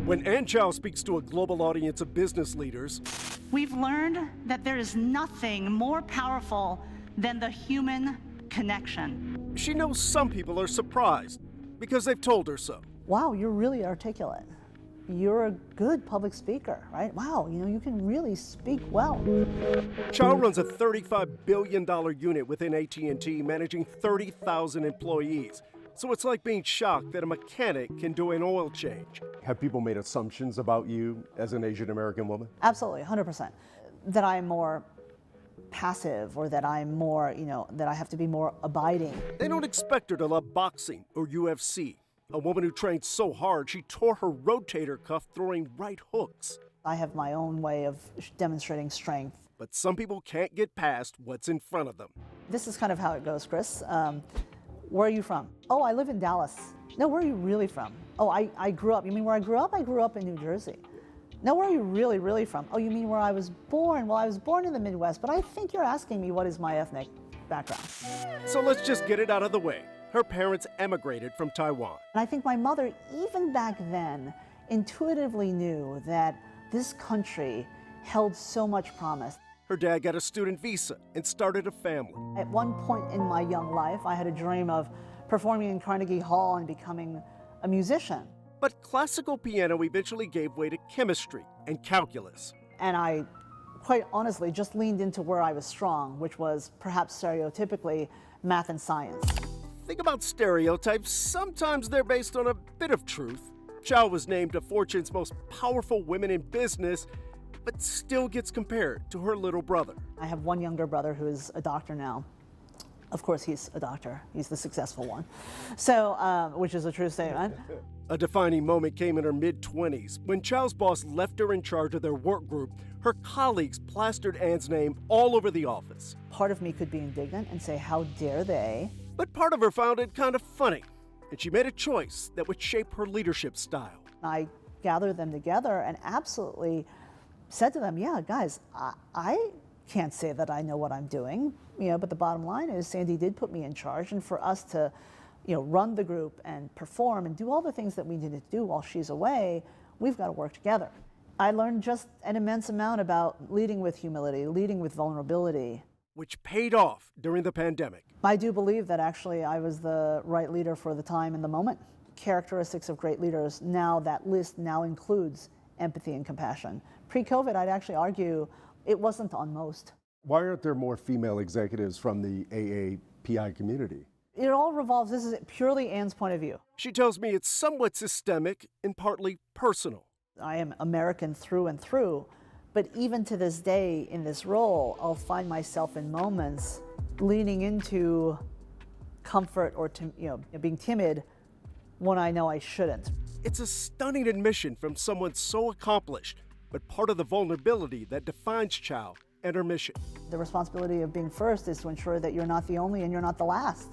When Ann Chow speaks to a global audience of business leaders, we've learned that there is nothing more powerful than the human connection. she knows some people are surprised because they've told her so. Wow, you're really articulate. You're a good public speaker, right? Wow, you can really speak well. Chow runs a $35 billion unit within AT&T, managing 30,000 employees. So it's like being shocked that a mechanic can do an oil change. Have people made assumptions about you as an Asian American woman? Absolutely, 100%. That I'm more passive, or that I'm more, that I have to be more abiding. They don't expect her to love boxing or UFC. A woman who trained so hard she tore her rotator cuff throwing right hooks. I have my own way of demonstrating strength. But some people can't get past what's in front of them. This is kind of how it goes, Chris. Where are you from? Oh, I live in Dallas. No, where are you really from? Oh, I grew up. You mean where I grew up? I grew up in New Jersey. No, where are you really, really from? Oh, you mean where I was born? Well, I was born in the Midwest, but I think you're asking me what is my ethnic background. So let's just get it out of the way. Her parents emigrated from Taiwan. And I think my mother, even back then, intuitively knew that this country held so much promise. Her dad got a student visa and started a family. At one point in my young life, I had a dream of performing in Carnegie Hall and becoming a musician. But classical piano eventually gave way to chemistry and calculus. And I, quite honestly, just leaned into where I was strong, which was perhaps stereotypically math and science. Think about stereotypes. Sometimes they're based on a bit of truth. Chow was named to Fortune's most powerful women in business, but still gets compared to her little brother. I have one younger brother who is a doctor now. Of course, he's a doctor. He's the successful one. So, which is a true statement. A defining moment came in her mid-20s. When Chow's boss left her in charge of their work group, her colleagues plastered Ann's name all over the office. Part of me could be indignant and say, how dare they? But part of her found it kind of funny, and she made a choice that would shape her leadership style. I gathered them together and absolutely said to them, yeah, guys, I can't say that I know what I'm doing, but the bottom line is Sandy did put me in charge, and for us to, run the group and perform and do all the things that we needed to do while she's away, we've got to work together. I learned just an immense amount about leading with humility, leading with vulnerability. Which paid off during the pandemic. I do believe that actually I was the right leader for the time and the moment. Characteristics of great leaders, now that list now includes empathy and compassion. Pre-COVID, I'd actually argue it wasn't on most. Why aren't there more female executives from the AAPI community? It all revolves, this is purely Ann's point of view. She tells me it's somewhat systemic and partly personal. I am American through and through, but even to this day in this role, I'll find myself in moments leaning into comfort or being timid when I know I shouldn't. It's a stunning admission from someone so accomplished, but part of the vulnerability that defines Chow and her mission. The responsibility of being first is to ensure that you're not the only and you're not the last.